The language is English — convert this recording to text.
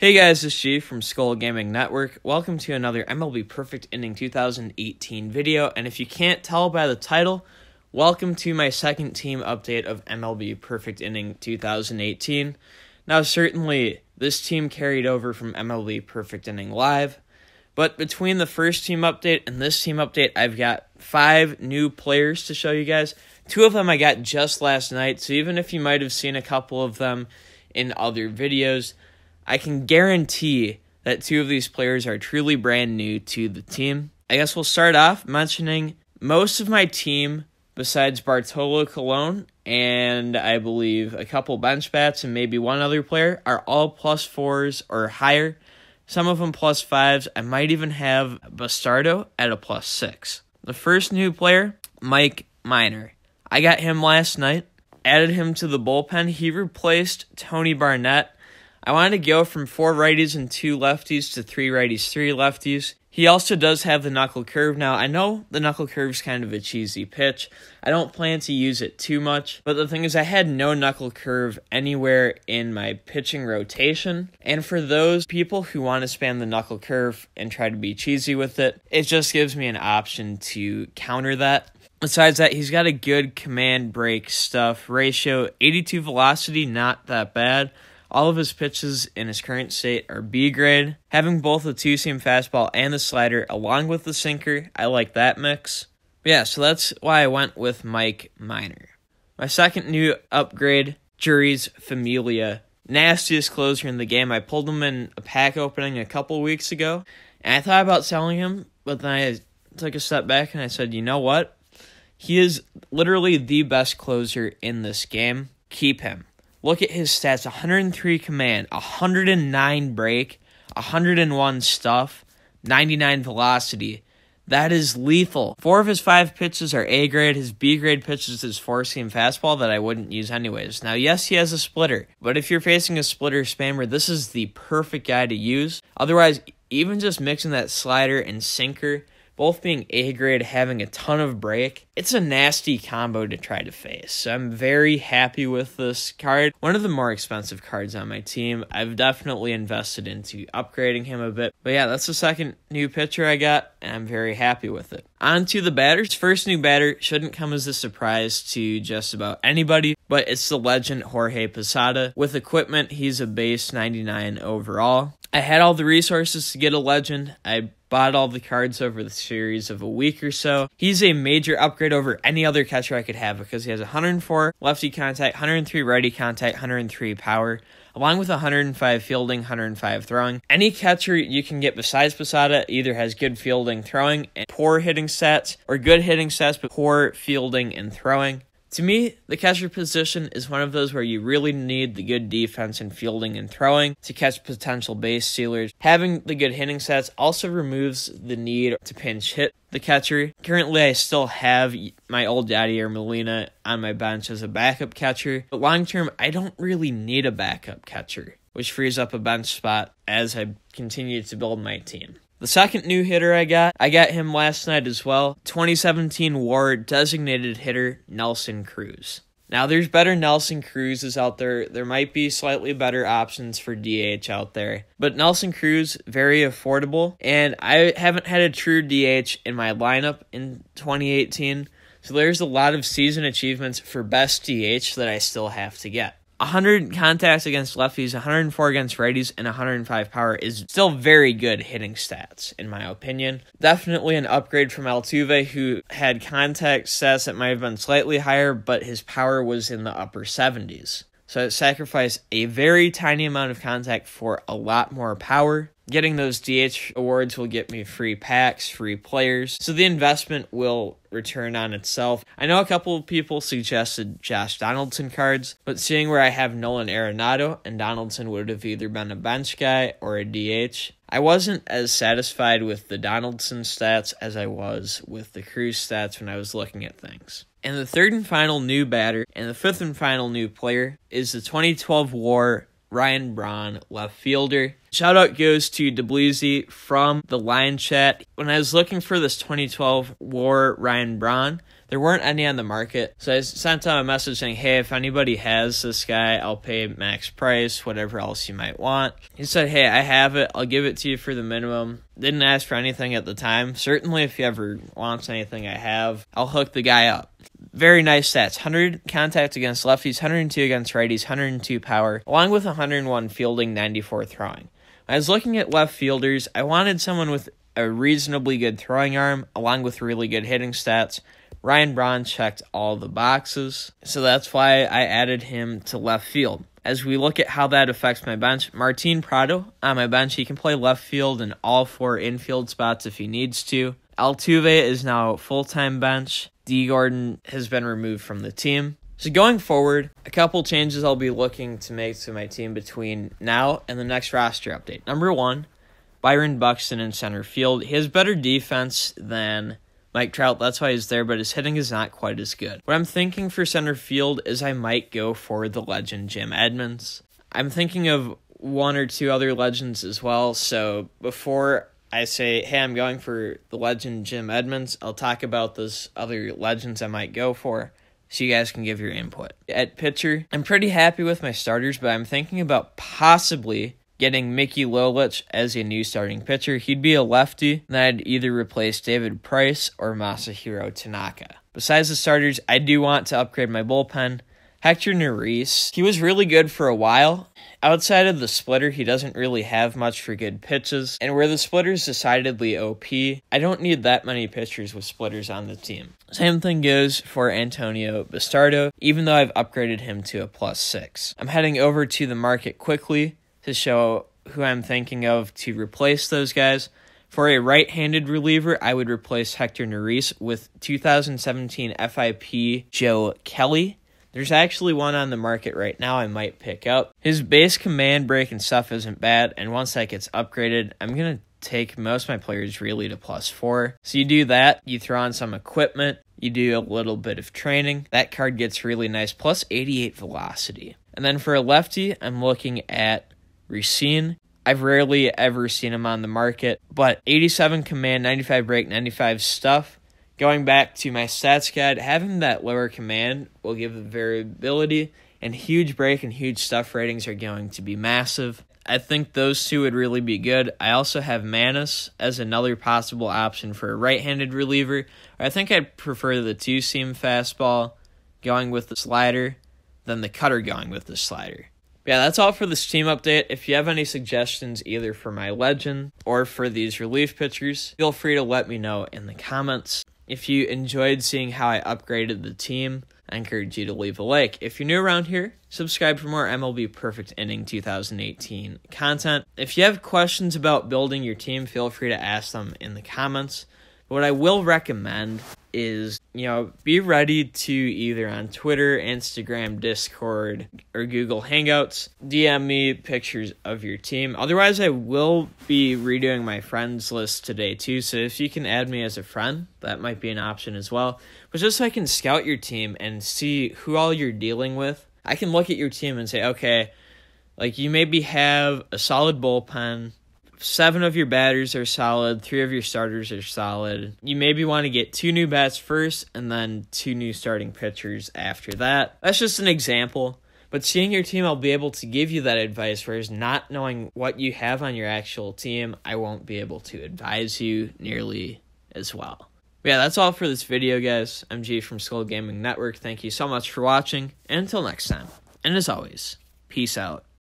Hey guys, it's G from Skull Gaming Network. Welcome to another MLB Perfect Inning 2018 video, and if you can't tell by the title, welcome to my second team update of MLB Perfect Inning 2018. Now certainly, this team carried over from MLB Perfect Inning Live, but between the first team update and this team update, I've got 5 new players to show you guys. 2 of them I got just last night, so even if you might have seen a couple of them in other videos, I can guarantee that 2 of these players are truly brand new to the team. I guess we'll start off mentioning most of my team, besides Bartolo Colon and I believe a couple bench bats and maybe one other player, are all +4s or higher. Some of them +5s. I might even have Bastardo at a +6. The first new player, Mike Minor. I got him last night, added him to the bullpen. He replaced Tony Barnett. I wanted to go from 4 righties and 2 lefties to 3 righties, 3 lefties. He also does have the knuckle curve. Now, I know the knuckle curve is kind of a cheesy pitch. I don't plan to use it too much, but the thing is I had no knuckle curve anywhere in my pitching rotation. And for those people who want to spam the knuckle curve and try to be cheesy with it, it just gives me an option to counter that. Besides that, he's got a good command break stuff ratio. 82 velocity, not that bad. All of his pitches in his current state are B grade. Having both the 2-seam fastball and the slider along with the sinker, I like that mix. But yeah, so that's why I went with Mike Minor. My second new upgrade, Juris Familia. Nastiest closer in the game. I pulled him in a pack opening a couple weeks ago, and I thought about selling him, but then I took a step back and I said, you know what? He is literally the best closer in this game. Keep him. Look at his stats, 103 command, 109 break, 101 stuff, 99 velocity. That is lethal. 4 of his 5 pitches are A grade. His B grade pitches is 4-seam fastball that I wouldn't use anyways. Now, yes, he has a splitter, but if you're facing a splitter spammer, this is the perfect guy to use. Otherwise, even just mixing that slider and sinker, both being A grade, having a ton of break, it's a nasty combo to try to face. So I'm very happy with this card. One of the more expensive cards on my team. I've definitely invested into upgrading him a bit. But yeah, that's the second new pitcher I got, and I'm very happy with it. On to the batters. First new batter shouldn't come as a surprise to just about anybody, but it's the legend Jorge Posada. With equipment, he's a base 99 overall. I had all the resources to get a legend. I bought all the cards over the series of a week or so. He's a major upgrade over any other catcher I could have because he has 104 lefty contact, 103 righty contact, 103 power, along with 105 fielding, 105 throwing. Any catcher you can get besides Posada either has good fielding, throwing, and poor hitting stats, or good hitting stats but poor fielding and throwing. To me, the catcher position is one of those where you really need the good defense and fielding and throwing to catch potential base stealers. Having the good hitting stats also removes the need to pinch hit the catcher. Currently, I still have my old Yadier Molina on my bench as a backup catcher, but long term, I don't really need a backup catcher, which frees up a bench spot as I continue to build my team. The second new hitter I got him last night as well. 2017 WAR designated hitter, Nelson Cruz. Now, there's better Nelson Cruzes out there. There might be slightly better options for DH out there. But Nelson Cruz, very affordable. And I haven't had a true DH in my lineup in 2018. So there's a lot of season achievements for best DH that I still have to get. 100 contacts against lefties, 104 against righties, and 105 power is still very good hitting stats, in my opinion. Definitely an upgrade from Altuve, who had contact stats that might have been slightly higher, but his power was in the upper 70s. So it sacrificed a very tiny amount of contact for a lot more power. Getting those DH awards will get me free packs, free players, so the investment will return on itself. I know a couple of people suggested Josh Donaldson cards, but seeing where I have Nolan Arenado and Donaldson would have either been a bench guy or a DH, I wasn't as satisfied with the Donaldson stats as I was with the Cruz stats when I was looking at things. And the third and final new batter and the fifth and final new player is the 2012 WAR Ryan Braun, left fielder. Shout out goes to DeBluzzi from the line chat. When I was looking for this 2012 WAR Ryan Braun, there weren't any on the market. So I sent out a message saying, hey, if anybody has this guy, I'll pay max price, whatever else you might want. He said, hey, I have it. I'll give it to you for the minimum. Didn't ask for anything at the time. Certainly, if he ever wants anything I have, I'll hook the guy up. Very nice stats. 100 contact against lefties, 102 against righties, 102 power, along with 101 fielding, 94 throwing. When I was looking at left fielders, I wanted someone with a reasonably good throwing arm, along with really good hitting stats. Braun checked all the boxes, so that's why I added him to left field. As we look at how that affects my bench, Martin Prado on my bench, he can play left field in all 4 infield spots if he needs to. Altuve is now full-time bench. D. Gordon has been removed from the team. So going forward, a couple changes I'll be looking to make to my team between now and the next roster update. Number 1, Byron Buxton in center field. He has better defense than Mike Trout. That's why he's there, but his hitting is not quite as good. What I'm thinking for center field is I might go for the legend Jim Edmonds. I'm thinking of 1 or 2 other legends as well, so before I say, hey, I'm going for the legend Jim Edmonds, I'll talk about those other legends I might go for so you guys can give your input. At pitcher, I'm pretty happy with my starters, but I'm thinking about possibly getting Mickey Lolich as a new starting pitcher. He'd be a lefty, and I'd either replace David Price or Masahiro Tanaka. Besides the starters, I do want to upgrade my bullpen. Hector Neris, he was really good for a while. Outside of the splitter, he doesn't really have much for good pitches. And where the splitter's decidedly OP, I don't need that many pitchers with splitters on the team. Same thing goes for Antonio Bastardo, even though I've upgraded him to a +6. I'm heading over to the market quickly to show who I'm thinking of to replace those guys. For a right-handed reliever, I would replace Hector Neris with 2017 FIP Joe Kelly. There's actually one on the market right now I might pick up. His base command break and stuff isn't bad, and once that gets upgraded, I'm going to take most of my players really to +4. So you do that, you throw on some equipment, you do a little bit of training. That card gets really nice, +88 velocity. And then for a lefty, I'm looking at Racine. I've rarely ever seen him on the market, but 87 command, 95 break, 95 stuff. Going back to my stats guide, having that lower command will give the variability, and huge break and huge stuff ratings are going to be massive. I think those 2 would really be good. I also have Manis as another possible option for a right-handed reliever. I think I'd prefer the 2-seam fastball going with the slider than the cutter going with the slider. Yeah, that's all for this team update. If you have any suggestions either for my legend or for these relief pitchers, feel free to let me know in the comments. If you enjoyed seeing how I upgraded the team, I encourage you to leave a like. If you're new around here, subscribe for more MLB Perfect Inning 2018 content. If you have questions about building your team, feel free to ask them in the comments. What I will recommend is, be ready to either on Twitter, Instagram, Discord, or Google Hangouts, DM me pictures of your team. Otherwise, I will be redoing my friends list today too, so if you can add me as a friend, that might be an option as well. But just so I can scout your team and see who all you're dealing with, I can look at your team and say, okay, like you maybe have a solid bullpen, 7 of your batters are solid, 3 of your starters are solid. You maybe want to get 2 new bats first and then 2 new starting pitchers after that. That's just an example. But seeing your team, I'll be able to give you that advice, whereas not knowing what you have on your actual team, I won't be able to advise you nearly as well. But yeah, that's all for this video, guys. I'm G from Skull Gaming Network. Thank you so much for watching, and until next time. And as always, peace out.